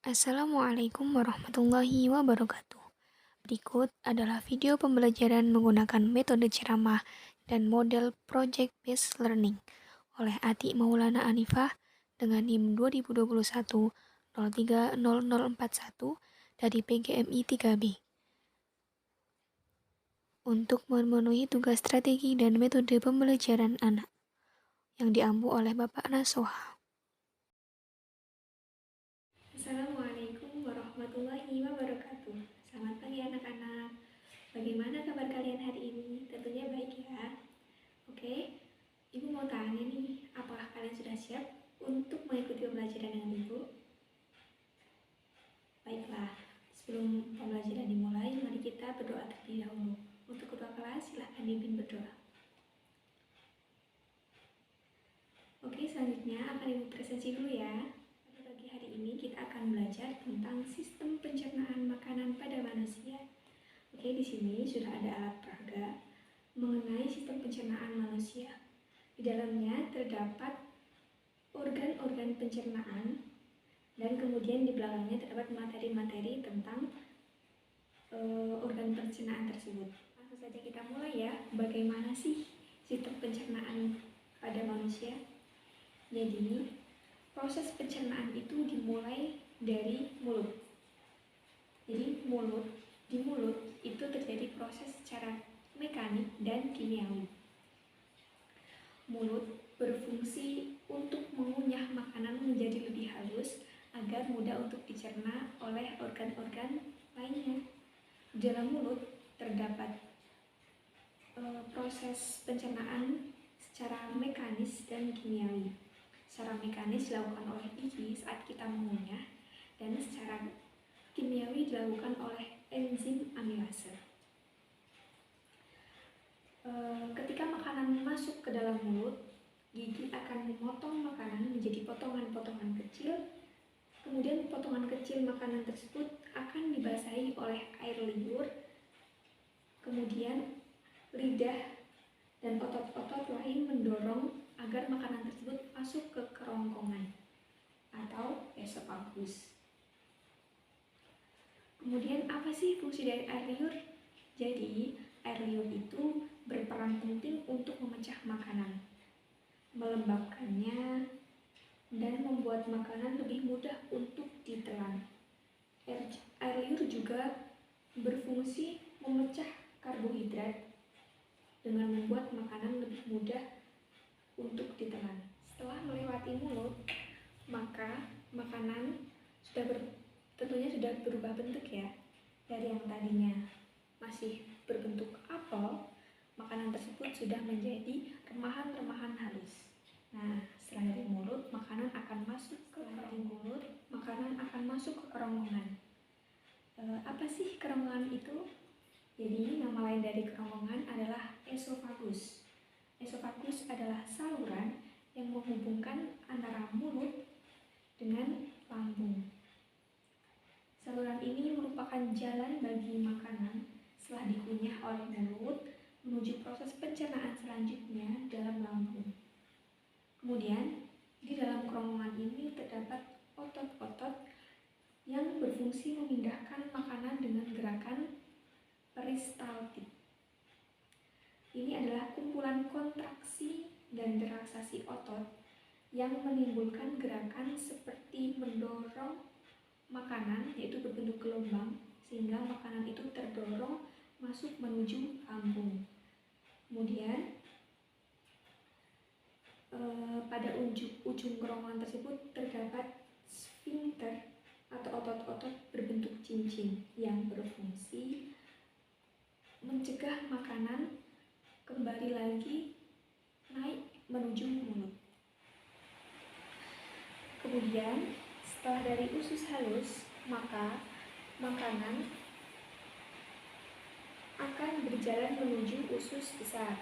Assalamualaikum warahmatullahi wabarakatuh. Berikut adalah video pembelajaran menggunakan metode ceramah dan model Project Based Learning oleh Ati Maulana Anifah dengan NIM 2021 030041 dari PGMI 3B. Untuk memenuhi tugas strategi dan metode pembelajaran anak yang diampu oleh Bapak Nasoha. Assalamualaikum warahmatullahi wabarakatuh. Selamat pagi anak-anak. Bagaimana kabar kalian hari ini? Tentunya baik ya. Oke, Ibu mau tanya nih, apakah kalian sudah siap untuk mengikuti pembelajaran dengan Ibu? Baiklah, sebelum pembelajaran dimulai, mari kita berdoa terlebih dahulu. Untuk ketua kelas, silahkan dipimpin berdoa. Oke, selanjutnya akan Ibu presentasi dulu ya. Pada pagi hari ini kita akan belajar tentang sistem pencernaan makanan pada manusia. Oke, di sini sudah ada alat peraga mengenai sistem pencernaan manusia. Di dalamnya terdapat organ-organ pencernaan dan kemudian di belakangnya terdapat materi-materi tentang organ pencernaan tersebut. Langsung saja kita mulai ya. Bagaimana sih sistem pencernaan pada manusia? Jadi, proses pencernaan itu dimulai dari mulut. Jadi, di mulut itu terjadi proses secara mekanik dan kimiawi. Mulut berfungsi untuk mengunyah makanan menjadi lebih halus agar mudah untuk dicerna oleh organ-organ lainnya. Di dalam mulut terdapat proses pencernaan secara mekanis dan kimiawi. Secara mekanis dilakukan oleh gigi saat kita mengunyah dan secara kimiawi dilakukan oleh enzim amilase. Ketika makanan masuk ke dalam mulut, gigi akan memotong makanan menjadi potongan-potongan kecil. Kemudian potongan kecil makanan tersebut akan dibasahi oleh air liur. Kemudian lidah dan otot-otot lain mendorong agar makanan tersebut masuk ke kerongkongan atau esofagus. Kemudian apa sih fungsi dari air liur? Jadi, air liur itu berperan penting untuk memecah makanan, melembabkannya, dan membuat makanan lebih mudah untuk ditelan. Air liur juga berfungsi memecah karbohidrat dengan membuat makanan lebih mudah untuk ditelan. Setelah melewati mulut, maka makanan tentunya sudah berubah bentuk ya. Dari yang tadinya masih berbentuk apel, makanan tersebut sudah menjadi remahan-remahan halus. Nah, setelah dari mulut, makanan akan masuk ke kerongkongan. Apa sih kerongkongan itu? Jadi, nama lain dari kerongkongan adalah esofagus. Esofagus adalah saluran yang menghubungkan antara mulut dengan lambung. Saluran ini merupakan jalan bagi makanan setelah dikunyah oleh mulut menuju proses pencernaan selanjutnya dalam lambung. Kemudian, di dalam kerongkongan ini terdapat otot-otot yang berfungsi memindahkan makanan dengan gerakan peristaltik. Ini adalah kumpulan kontraksi dan relaksasi otot yang menimbulkan gerakan seperti mendorong makanan, yaitu berbentuk gelombang, sehingga makanan itu terdorong masuk menuju lambung. Kemudian pada ujung kerongkongan tersebut terdapat sfinkter atau otot-otot berbentuk cincin yang berfungsi mencegah makanan kembali lagi naik menuju mulut. Kemudian setelah dari usus halus, maka makanan akan berjalan menuju usus besar.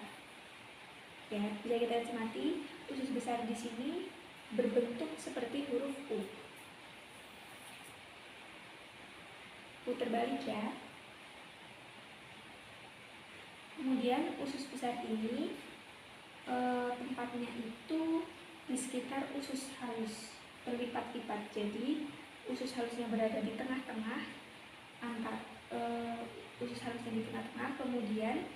Ya, bisa kita cermati, usus besar di sini berbentuk seperti huruf U. U terbalik ya. Kemudian usus besar ini tempatnya itu di sekitar usus halus, berlipat-lipat. Jadi usus halusnya berada di tengah-tengah, usus halusnya di tengah-tengah, kemudian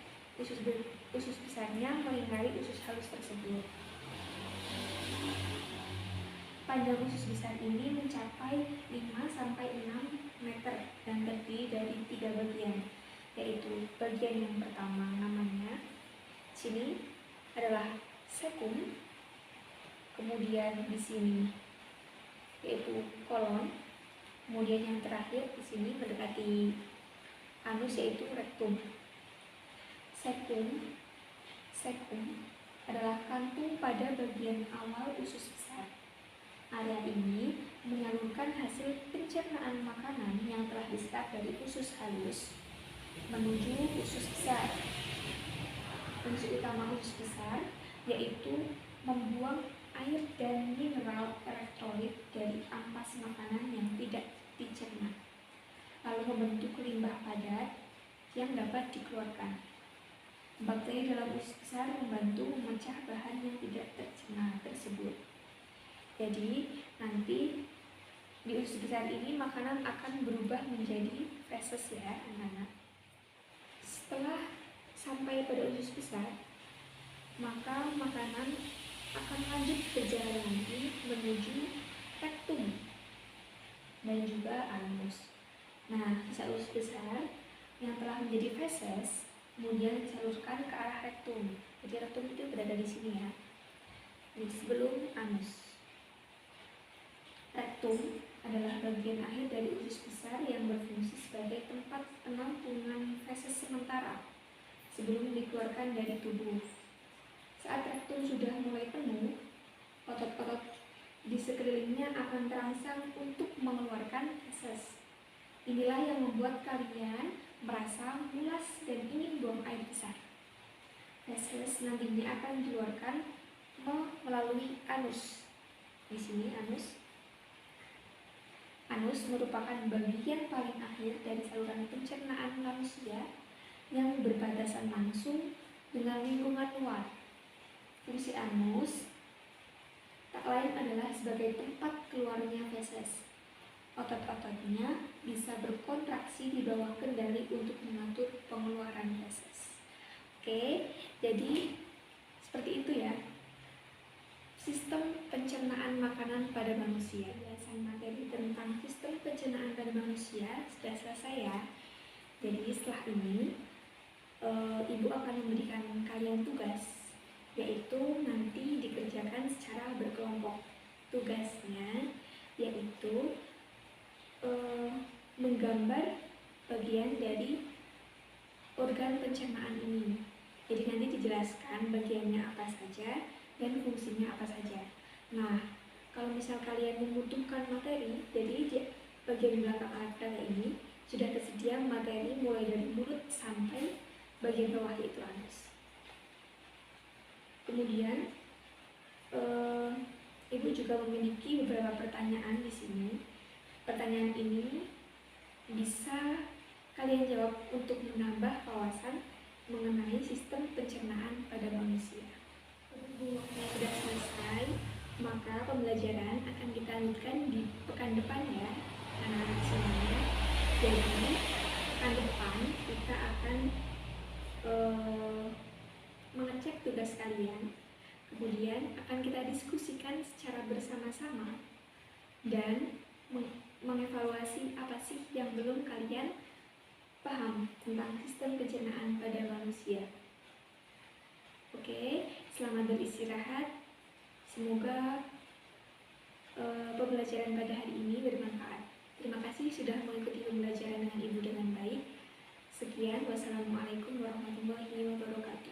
usus besarnya melingkari usus halus tersebut. Panjang usus besar ini mencapai 5-6 meter dan terdiri dari 3 bagian, yaitu bagian yang pertama namanya sini adalah cecum, kemudian di sini yaitu kolon, kemudian yang terakhir di sini mendekati anus yaitu rektum. Cecum adalah kantung pada bagian awal usus besar. Area ini menyalurkan hasil pencernaan makanan yang telah diserap dari usus halus menuju usus besar. Fungsi utama usus besar yaitu membuang air dan mineral elektrolit dari ampas makanan yang tidak dicerna, lalu membentuk limbah padat yang dapat dikeluarkan. Bakteri dalam usus besar membantu memecah bahan yang tidak tercerna tersebut. Jadi nanti di usus besar ini makanan akan berubah menjadi feses ya anak-anak. Setelah sampai pada usus besar, maka makanan akan lanjut berjalan lagi menuju rektum dan juga anus. Nah, sisa usus besar yang telah menjadi feses kemudian disalurkan ke arah rektum. Jadi rektum itu berada di sini ya, di sebelum anus. Rektum adalah bagian akhir dari usus besar yang berfungsi sebagai tempat penampungan feses sementara sebelum dikeluarkan dari tubuh. Saat rektum sudah mulai penuh, otot-otot di sekelilingnya akan terangsang untuk mengeluarkan feses. Inilah yang membuat kalian merasa mulas dan ingin buang air besar. Feses nantinya akan dikeluarkan melalui anus. Di sini anus. Anus merupakan bagian paling akhir dari saluran pencernaan manusia yang berbatasan langsung dengan lingkungan luar. Fungsi anus tak lain adalah sebagai tempat keluarnya feses. Otot-ototnya bisa berkontraksi di bawah kendali untuk mengatur pengeluaran feses. Oke, jadi seperti itu ya. Sistem pencernaan makanan pada manusia. Penjelasan materi tentang sistem pencernaan pada manusia sudah selesai ya. Jadi setelah ini Ibu akan memberikan kalian tugas, yaitu nanti dikerjakan secara berkelompok. Tugasnya yaitu menggambar bagian dari organ pencernaan ini. Jadi nanti dijelaskan bagiannya apa saja dan fungsinya apa saja. Nah, kalau misal kalian membutuhkan materi, jadi di bagian belakang alat peraga ini sudah tersedia materi mulai dari mulut sampai bagian bawah yaitu anus. Kemudian, Ibu juga memiliki beberapa pertanyaan di sini. Pertanyaan ini bisa kalian jawab untuk menambah wawasan mengenai sistem pencernaan pada manusia. Sudah selesai, maka pembelajaran akan kita lanjutkan di pekan depan ya, anak-anak semuanya. Jadi pekan depan kita akan mengecek tugas kalian, kemudian akan kita diskusikan secara bersama-sama dan mengevaluasi apa sih yang belum kalian paham tentang sistem pencernaan pada manusia. Oke, selamat beristirahat. Semoga pembelajaran pada hari ini bermanfaat. Terima kasih sudah mengikuti pembelajaran dengan Ibu dengan baik. Sekian, wassalamualaikum warahmatullahi wabarakatuh.